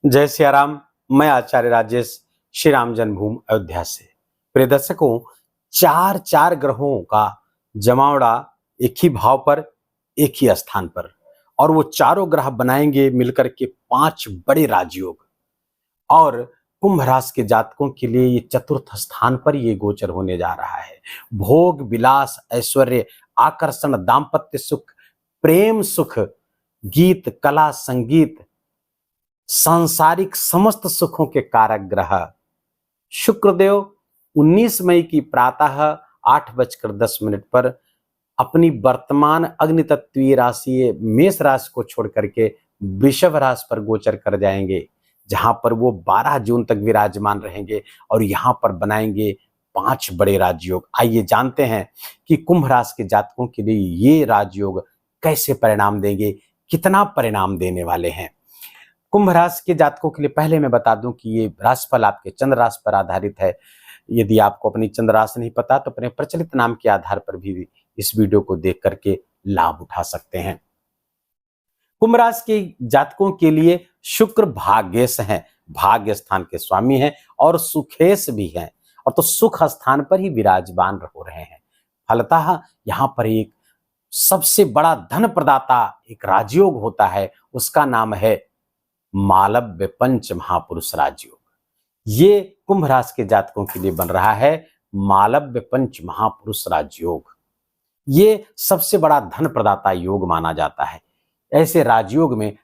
जय सिया राम। मैं आचार्य राजेश श्री राम जन्मभूमि अयोध्या से। प्रिय दर्शकों, चार चार ग्रहों का जमावड़ा एक ही भाव पर, एक ही स्थान पर, और वो चारों ग्रह बनाएंगे मिलकर के पांच बड़े राजयोग। और कुंभ राशि के जातकों के लिए ये चतुर्थ स्थान पर ये गोचर होने जा रहा है। भोग विलास, ऐश्वर्य, आकर्षण, दाम्पत्य सुख, प्रेम सुख, गीत कला संगीत, सांसारिक समस्त सुखों के कारक ग्रह शुक्रदेव 19 मई की प्रातः 8:10 पर अपनी वर्तमान अग्नि तत्वीय राशि मेष राशि को छोड़ करके वृषभ राशि पर गोचर कर जाएंगे, जहां पर वो 12 जून तक विराजमान रहेंगे और यहां पर बनाएंगे पांच बड़े राजयोग। आइए जानते हैं कि कुंभ राशि के जातकों के लिए ये राजयोग कैसे परिणाम देंगे, कितना परिणाम देने वाले हैं। कुंभ राशि के जातकों के लिए पहले मैं बता दूं कि ये राशिफल आपके चंद्र राशि पर आधारित है। यदि आपको अपनी चंद्र राशि नहीं पता तो अपने प्रचलित नाम के आधार पर भी इस वीडियो को देख करके लाभ उठा सकते हैं। कुंभ राशि के जातकों के लिए शुक्र भाग्येश हैं, भाग्य स्थान के स्वामी हैं और सुखेश भी हैं, और तो सुख स्थान पर ही विराजमान हो रहे हैं। फलतः यहाँ पर एक सबसे बड़ा धन प्रदाता एक राजयोग होता है, उसका नाम है मालव्य पंच महापुरुष राजयोग। ये कुंभ राशि के जातकों के लिए बन रहा है मालव्य पंच महापुरुष राजयोग। ये सबसे बड़ा धन प्रदाता योग माना जाता है। ऐसे राजयोग में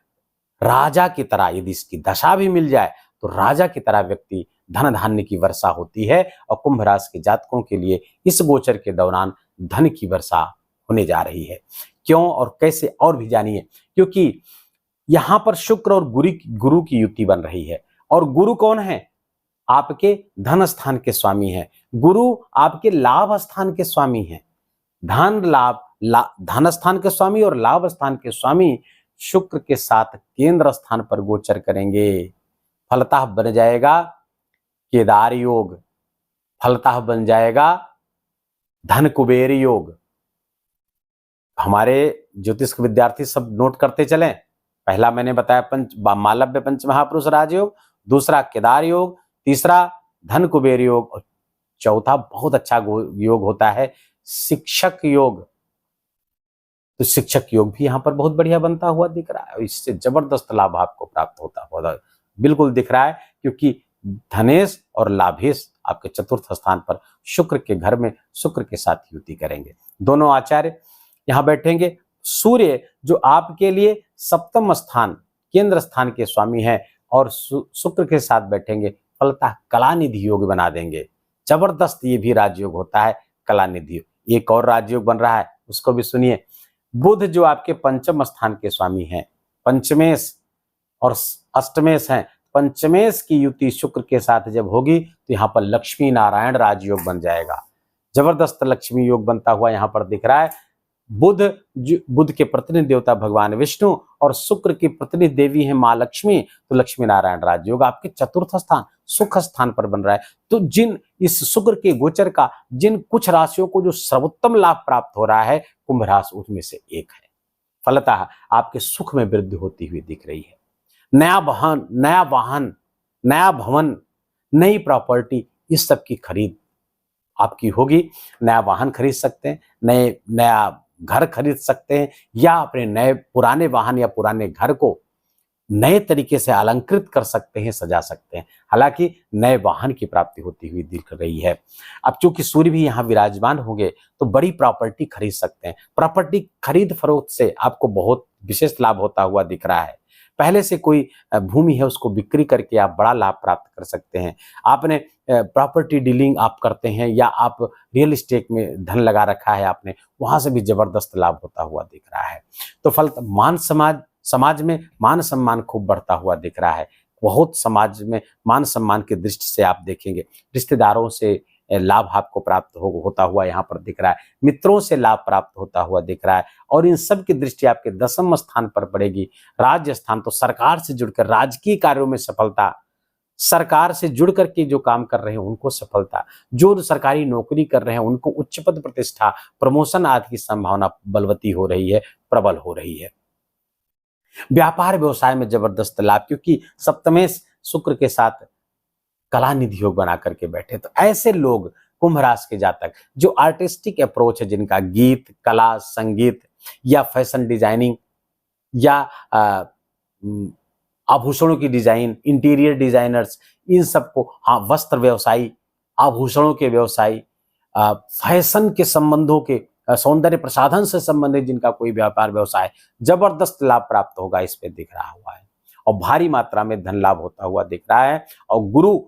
राजा की तरह यदि इसकी दशा भी मिल जाए तो राजा की तरह व्यक्ति धन धान्य की वर्षा होती है, और कुंभ राशि के जातकों के लिए इस गोचर के दौरान धन की वर्षा होने जा रही है। क्यों और कैसे, और भी जानिए। क्योंकि यहां पर शुक्र और गुरु की युति बन रही है, और गुरु कौन है? आपके धन स्थान के स्वामी हैं। गुरु आपके लाभ स्थान के स्वामी हैं। धन लाभ धन स्थान के स्वामी और लाभ स्थान के स्वामी शुक्र के साथ केंद्र स्थान पर गोचर करेंगे। फलतः बन जाएगा केदार योग, फलतः बन जाएगा धन कुबेर योग। हमारे ज्योतिष के विद्यार्थी सब नोट करते चलें। पहला मैंने बताया मालव्य पंच महापुरुष राजयोग, दूसरा केदार योग, तीसरा धन कुबेर योग, और चौथा बहुत अच्छा योग होता है शिक्षक योग। तो शिक्षक योग भी यहाँ पर बहुत बढ़िया बनता हुआ दिख रहा है, इससे जबरदस्त लाभ आपको प्राप्त होता हुआ बिल्कुल दिख रहा है। क्योंकि धनेश और लाभेश आपके चतुर्थ स्थान पर शुक्र के घर में शुक्र के साथ युति करेंगे। दोनों आचार्य यहाँ बैठेंगे। सूर्य जो आपके लिए सप्तम स्थान केंद्र स्थान के स्वामी है और शुक्र के साथ बैठेंगे, फलतः कलानिधि योग बना देंगे। जबरदस्त ये भी राजयोग होता है कलानिधि। एक और राजयोग बन रहा है, उसको भी सुनिए। बुध जो आपके पंचम स्थान के स्वामी हैं, पंचमेश और अष्टमेश हैं, पंचमेश की युति शुक्र के साथ जब होगी तो यहाँ पर लक्ष्मी नारायण राजयोग बन जाएगा। जबरदस्त लक्ष्मी योग बनता हुआ यहाँ पर दिख रहा है। बुध के प्रतिनिधि देवता भगवान विष्णु और शुक्र की प्रतिनिधि देवी है माँ लक्ष्मी, तो लक्ष्मी नारायण राजयोग आपके चतुर्थ स्थान सुख स्थान पर बन रहा है। तो जिन इस शुक्र के गोचर का जिन कुछ राशियों को जो सर्वोत्तम लाभ प्राप्त हो रहा है, कुंभ राशि उसमें से एक है। फलतः आपके सुख में वृद्धि होती हुई दिख रही है। नया वाहन, नया भवन, नई प्रॉपर्टी, इस सब की खरीद आपकी होगी। नया वाहन खरीद सकते हैं, नया घर खरीद सकते हैं, या अपने नए पुराने वाहन या पुराने घर को नए तरीके से अलंकृत कर सकते हैं, सजा सकते हैं। हालांकि नए वाहन की प्राप्ति होती हुई दिख रही है। अब चूंकि सूर्य भी यहाँ विराजमान होंगे तो बड़ी प्रॉपर्टी खरीद सकते हैं। प्रॉपर्टी खरीद फरोख्त से आपको बहुत विशेष लाभ होता हुआ दिख रहा है। पहले से कोई भूमि है उसको बिक्री करके आप बड़ा लाभ प्राप्त कर सकते हैं। आपने प्रॉपर्टी डीलिंग आप करते हैं या आप रियल एस्टेट में धन लगा रखा है आपने, वहां से भी जबरदस्त लाभ होता हुआ दिख रहा है। तो फल समाज में मान सम्मान खूब बढ़ता हुआ दिख रहा है। बहुत समाज में मान सम्मान की दृष्टि से आप देखेंगे, रिश्तेदारों से लाभ आपको प्राप्त होता हुआ यहाँ पर दिख रहा है, मित्रों से लाभ प्राप्त होता हुआ दिख रहा है, और इन सब की दृष्टि आपके दसम स्थान पर पड़ेगी। राज्य स्थान, तो सरकार से जुड़कर राजकीय कार्यों में सफलता, सरकार से जुड़ करके जो काम कर रहे हैं उनको सफलता, जो सरकारी नौकरी कर रहे हैं उनको उच्च पद प्रतिष्ठा, प्रमोशन आदि की संभावना बलवती हो रही है, प्रबल हो रही है। व्यापार व्यवसाय में जबरदस्त लाभ, क्योंकि सप्तमेश शुक्र के साथ कला निधि योग बना करके बैठे। तो ऐसे लोग कुंभ राशि के जातक जो आर्टिस्टिक अप्रोच है, जिनका गीत, कला, संगीत या फैशन डिजाइनिंग या आभूषणों की डिजाइन, इंटीरियर डिजाइनर्स, इन सबको, हाँ, वस्त्र व्यवसायी, आभूषणों के व्यवसायी, फैशन के संबंधों के, सौंदर्य प्रसाधन से संबंधित जिनका कोई व्यापार व्यवसाय, जबरदस्त लाभ प्राप्त होगा, इस पे दिख रहा हुआ है। और भारी मात्रा में धन लाभ होता हुआ दिख रहा है। और गुरु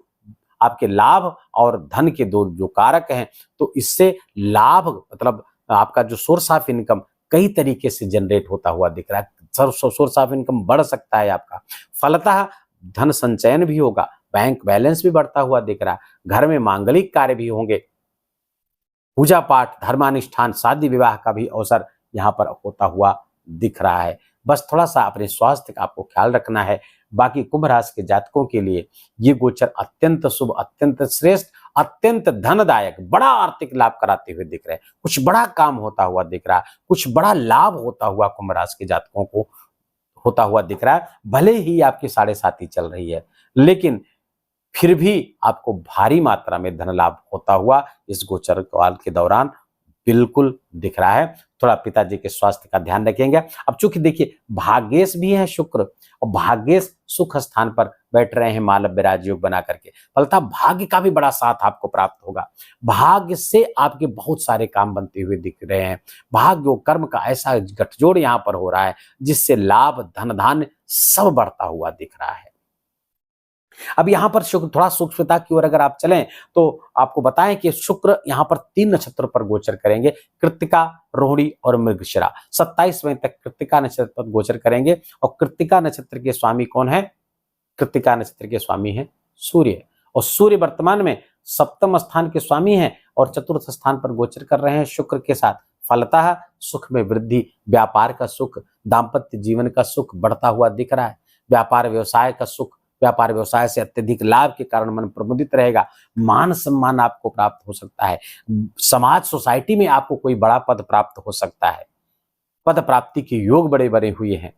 आपके लाभ और धन के दो जो कारक हैं, तो इससे लाभ मतलब आपका जो सोर्स ऑफ इनकम कई तरीके से जनरेट होता हुआ दिख रहा है। सोर्स ऑफ इनकम बढ़ सकता है आपका, फलतः धन संचयन भी होगा, बैंक बैलेंस भी बढ़ता हुआ दिख रहा है, घर में मांगलिक कार्य भी होंगे, पूजा पाठ, धर्मानुष्ठान, शादी विवाह का भी अवसर यहाँ पर होता हुआ दिख रहा है। बस थोड़ा सा अपने स्वास्थ्य का आपको ख्याल रखना है। बाकी कुंभ राशि के जातकों के लिए ये गोचर अत्यंत शुभ, अत्यंत श्रेष्ठ, अत्यंत धनदायक, बड़ा आर्थिक लाभ कराते हुए दिख रहे हैं। कुछ बड़ा काम होता हुआ दिख रहा है, कुछ बड़ा लाभ होता हुआ कुंभ राशि के जातकों को होता हुआ दिख रहा है। भले ही आपकी 7.5 चल रही है, लेकिन फिर भी आपको भारी मात्रा में धन लाभ होता हुआ इस गोचर काल के दौरान बिल्कुल दिख रहा है। थोड़ा पिताजी के स्वास्थ्य का ध्यान रखेंगे। अब चूंकि देखिए भाग्येश भी है शुक्र, और भाग्येश सुख स्थान पर बैठ रहे हैं मालव्य राजयोग बना करके, फलतः भाग्य का भी बड़ा साथ आपको प्राप्त होगा। भाग्य से आपके बहुत सारे काम बनते हुए दिख रहे हैं। भाग्य और कर्म का ऐसा गठजोड़ यहाँ पर हो रहा है जिससे लाभ, धन धान्य सब बढ़ता हुआ दिख रहा है। अब यहाँ पर शुक्र, थोड़ा सूक्ष्मता की ओर अगर आप चलें तो आपको बताएं कि शुक्र यहाँ पर 3 नक्षत्र पर गोचर करेंगे, कृत्तिका, रोहिणी और मृगशिरा। 27 मई तक कृत्तिका नक्षत्र पर गोचर करेंगे। और कृत्तिका नक्षत्र के स्वामी कौन है? कृत्तिका नक्षत्र के स्वामी है सूर्य, और सूर्य वर्तमान में 7वें स्थान के स्वामी हैं और 4th स्थान पर गोचर कर रहे हैं शुक्र के साथ। फलतः सुख में वृद्धि, व्यापार का सुख, दाम्पत्य जीवन का सुख बढ़ता हुआ दिख रहा है। व्यापार व्यवसाय का सुख, व्यापार व्यवसाय से अत्यधिक लाभ के कारण मन प्रमुदित रहेगा। मान सम्मान आपको प्राप्त हो सकता है। समाज, सोसाइटी में आपको कोई बड़ा पद प्राप्त हो सकता है। पद प्राप्ति के योग बड़े बड़े हुए हैं।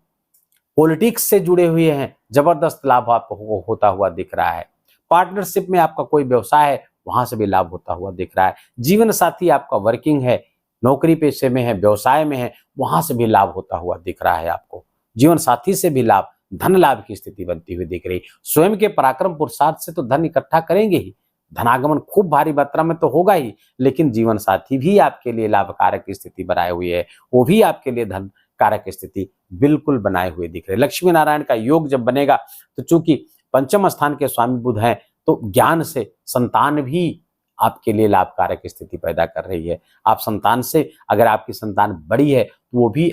पॉलिटिक्स से जुड़े हुए हैं, जबरदस्त लाभ आपको होता हुआ दिख रहा है। पार्टनरशिप में आपका कोई व्यवसाय है, वहां से भी लाभ होता हुआ दिख रहा है। जीवन साथी आपका वर्किंग है, नौकरी पेशे में है, व्यवसाय में है, वहां से भी लाभ होता हुआ दिख रहा है। आपको जीवन साथी से भी लाभ, धन लाभ की स्थिति बनती हुई दिख रही। स्वयं के पराक्रम पुरुषार्थ से तो धन इकट्ठा करेंगे ही, धनागमन खूब भारी मात्रा में तो होगा ही, लेकिन जीवन साथी भी आपके लिए लाभकारक स्थिति बनाए हुई है, वो भी आपके लिए धन कारक स्थिति बिल्कुल बनाए हुए दिख रहे। लक्ष्मी नारायण का योग जब बनेगा तो चूंकि 5वें स्थान के स्वामी बुध हैं, तो ज्ञान से संतान भी आपके लिए लाभकारक स्थिति पैदा कर रही है। आप संतान से, अगर आपकी संतान बड़ी है तो वो भी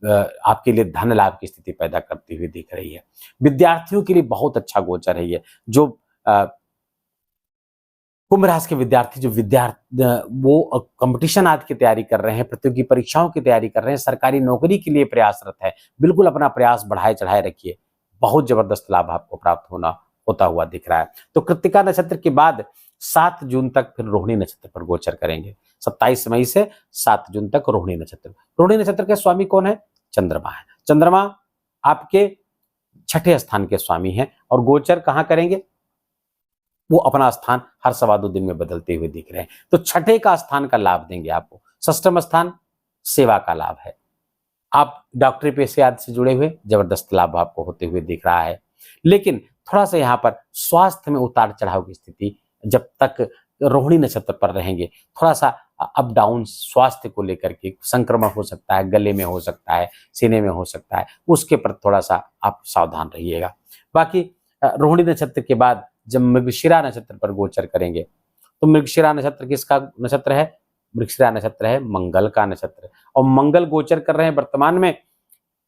आपके लिए धन लाभ की स्थिति पैदा करती हुई दिख रही है। विद्यार्थियों के लिए बहुत अच्छा गोचर है ये। जो कुंभ राशि के विद्यार्थी वो कंपटीशन आदि की तैयारी कर रहे हैं, प्रतियोगी परीक्षाओं की तैयारी कर रहे हैं, सरकारी नौकरी के लिए प्रयासरत है, बिल्कुल अपना प्रयास बढ़ाए चढ़ाए रखिए। बहुत जबरदस्त लाभ आपको प्राप्त होता हुआ दिख रहा है। तो कृत्तिका नक्षत्र के बाद 7 जून तक फिर रोहिणी नक्षत्र पर गोचर करेंगे। 27 मई से 7 जून तक रोहिणी नक्षत्र। रोहिणी नक्षत्र के स्वामी कौन है? चंद्रमा है। चंद्रमा आपके 6ठे स्थान के स्वामी हैं और गोचर कहां करेंगे? वो अपना स्थान हर 2.25 दिन में बदलते हुए दिख रहे हैं। तो 6ठे का स्थान का लाभ देंगे आपको। 6वां स्थान सेवा का लाभ है। आप डॉक्टरी पेशे आदि से जुड़े हुए, जबरदस्त लाभ आपको होते हुए दिख रहा है। लेकिन थोड़ा सा यहाँ पर स्वास्थ्य में उतार चढ़ाव की स्थिति जब तक रोहिणी नक्षत्र पर रहेंगे, थोड़ा सा अप डाउन स्वास्थ्य को लेकर के संक्रमण हो सकता है, गले में हो सकता है, सीने में हो सकता है, उसके पर थोड़ा सा आप सावधान रहिएगा। बाकी रोहिणी नक्षत्र के बाद जब मृगशिरा नक्षत्र पर गोचर करेंगे, तो मृगशिरा नक्षत्र किसका नक्षत्र है? मृगशिरा नक्षत्र है मंगल का नक्षत्र, और मंगल गोचर कर रहे हैं वर्तमान में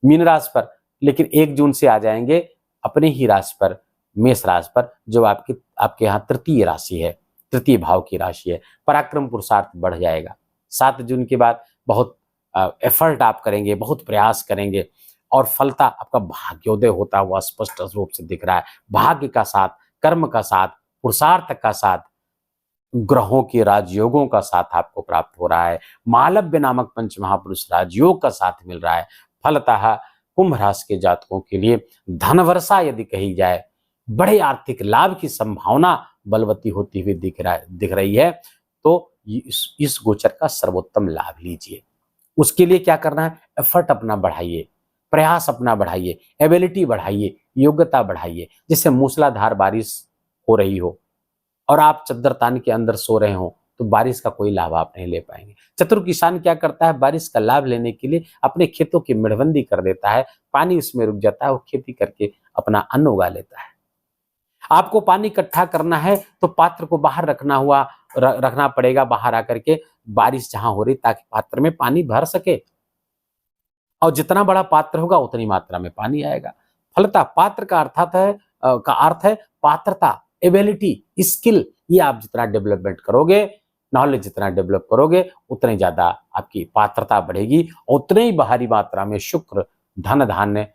मीन राशि पर, लेकिन 1 जून से आ जाएंगे अपनी ही राशि पर, मेष राशि पर, जो आपके यहाँ तृतीय राशि है, तृतीय भाव की राशि है। पराक्रम पुरुषार्थ बढ़ जाएगा। 7 जून के बाद बहुत एफर्ट आप करेंगे, बहुत प्रयास करेंगे, और फलता आपका भाग्योदय होता हुआ स्पष्ट रूप से दिख रहा है। भाग्य का साथ, कर्म का साथ, पुरुषार्थ का साथ, ग्रहों के राजयोगों का साथ आपको प्राप्त हो रहा है। मालव्य नामक पंच महापुरुष राजयोग का साथ मिल रहा है। फलतः कुंभ राशि के जातकों के लिए धन वर्षा यदि कही जाए, बड़े आर्थिक लाभ की संभावना बलवती होती हुई दिख रही है, तो इस गोचर का सर्वोत्तम लाभ लीजिए। उसके लिए क्या करना है, एफर्ट अपना बढ़ाइए, प्रयास अपना बढ़ाइए, एबिलिटी बढ़ाइए, योग्यता बढ़ाइए। जैसे मूसलाधार बारिश हो रही हो और आप चद्दर तान के अंदर सो रहे हो, तो बारिश का कोई लाभ आप नहीं ले पाएंगे। चतुर किसान क्या करता है, बारिश का लाभ लेने के लिए अपने खेतों की मेड़बंदी कर देता है, पानी उसमें रुक जाता है, वो खेती करके अपना अन्न उगा लेता है। आपको पानी इकट्ठा करना है तो पात्र को बाहर रखना पड़ेगा, बाहर आकर के, बारिश जहां हो रही, ताकि पात्र में पानी भर सके, और जितना बड़ा पात्र होगा उतनी मात्रा में पानी आएगा। फलतः पात्र का अर्थ है पात्रता, एबिलिटी, स्किल। ये आप जितना डेवलपमेंट करोगे, नॉलेज जितना डेवलप करोगे, उतनी ज्यादा आपकी पात्रता बढ़ेगी, उतने ही भारी मात्रा में शुक्र धन धान्य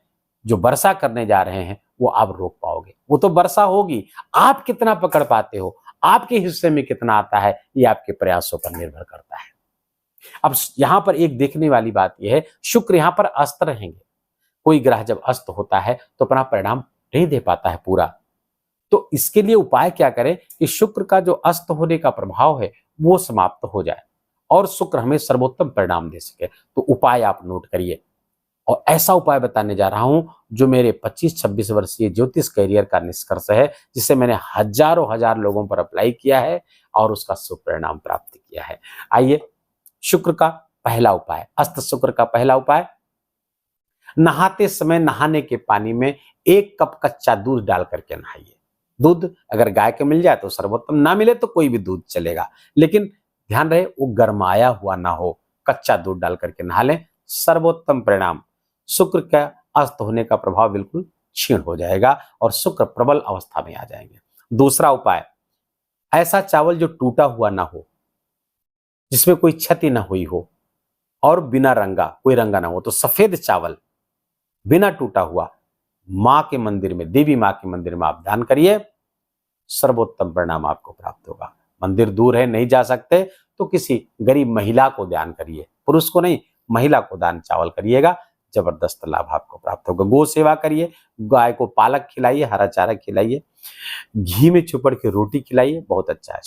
जो वर्षा करने जा रहे हैं वो आप रोक पाओगे। वो तो वर्षा होगी, आप कितना पकड़ पाते हो, आपके हिस्से में कितना आता है, ये आपके प्रयासों पर निर्भर करता है। अब यहां पर एक देखने वाली बात यह है, शुक्र यहां पर अस्त रहेंगे। कोई ग्रह जब अस्त होता है तो अपना परिणाम नहीं दे पाता है पूरा। तो इसके लिए उपाय क्या करें कि शुक्र का जो अस्त होने का प्रभाव है वो समाप्त हो जाए और शुक्र हमें सर्वोत्तम परिणाम दे सके। तो उपाय आप नोट करिए, और ऐसा उपाय बताने जा रहा हूं जो मेरे 25-26 वर्षीय ज्योतिष करियर का निष्कर्ष है, जिसे मैंने हजारों हजार लोगों पर अप्लाई किया है और उसका शुभ परिणाम प्राप्त किया है। आइए, शुक्र का पहला उपाय, अस्त शुक्र का पहला उपाय, नहाते समय नहाने के पानी में 1 कप कच्चा दूध डाल करके नहाइए। दूध अगर गाय के मिल जाए तो सर्वोत्तम, ना मिले तो कोई भी दूध चलेगा, लेकिन ध्यान रहे वो गरमाया हुआ ना हो, कच्चा दूध डाल करके नहा लें, सर्वोत्तम परिणाम। शुक्र का अस्त होने का प्रभाव बिल्कुल क्षीण हो जाएगा और शुक्र प्रबल अवस्था में आ जाएंगे। दूसरा उपाय, ऐसा चावल जो टूटा हुआ ना हो, जिसमें कोई क्षति ना हुई हो और बिना रंगा, कोई रंगा ना हो, तो सफेद चावल बिना टूटा हुआ मां के मंदिर में, देवी मां के मंदिर में आप दान करिए, सर्वोत्तम परिणाम आपको प्राप्त होगा। मंदिर दूर है, नहीं जा सकते, तो किसी गरीब महिला को दान करिए, पुरुष को नहीं, महिला को दान चावल करिएगा, जबरदस्त लाभ आपको प्राप्त होगा। गो सेवा करिए, गाय को पालक खिलाइए, हरा चारा खिलाइए, घी में चुपड़ के रोटी खिलाइए, बहुत अच्छा है।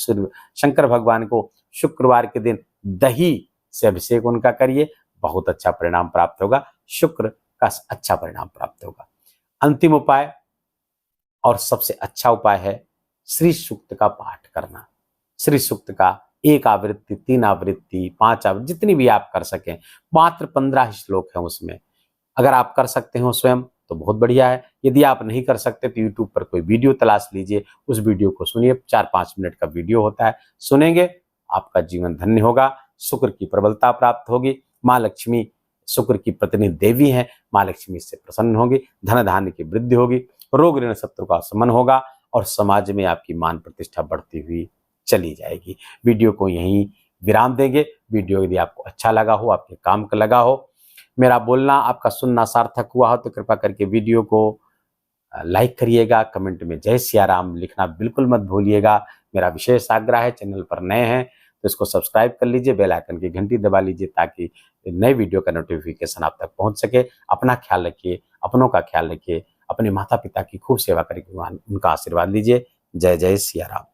शंकर भगवान को शुक्रवार के दिन दही से अभिषेक उनका करिए, बहुत अच्छा परिणाम प्राप्त होगा, शुक्र का अच्छा परिणाम प्राप्त होगा। अंतिम उपाय और सबसे अच्छा उपाय है श्री सूक्त का पाठ करना। श्री सूक्त का 1 आवृत्ति, 3 आवृत्ति, 5 आवृत्ति, जितनी भी आप कर सकें, मात्र 15 श्लोक हैं उसमें। अगर आप कर सकते हो स्वयं तो बहुत बढ़िया है, यदि आप नहीं कर सकते तो यूट्यूब पर कोई वीडियो तलाश लीजिए, उस वीडियो को सुनिए, 4-5 मिनट का वीडियो होता है, सुनेंगे, आपका जीवन धन्य होगा, शुक्र की प्रबलता प्राप्त होगी, माँ लक्ष्मी शुक्र की प्रतिनिधि देवी हैं, माँ लक्ष्मी से प्रसन्न होगी, धन धान्य की वृद्धि होगी, रोग ऋण शत्रु का शमन होगा और समाज में आपकी मान प्रतिष्ठा बढ़ती हुई चली जाएगी। वीडियो को यहीं विराम देंगे। वीडियो यदि आपको अच्छा लगा हो, आपके काम का लगा हो, मेरा बोलना, आपका सुनना सार्थक हुआ हो, तो कृपा करके वीडियो को लाइक करिएगा, कमेंट में जय सिया राम लिखना बिल्कुल मत भूलिएगा। मेरा विशेष आग्रह है, चैनल पर नए हैं तो इसको सब्सक्राइब कर लीजिए, बेल आइकन की घंटी दबा लीजिए, ताकि नए वीडियो का नोटिफिकेशन आप तक पहुंच सके। अपना ख्याल रखिए, अपनों का ख्याल रखिए, अपने माता पिता की खूब सेवा करके उनका आशीर्वाद लीजिए। जय जय सिया राम।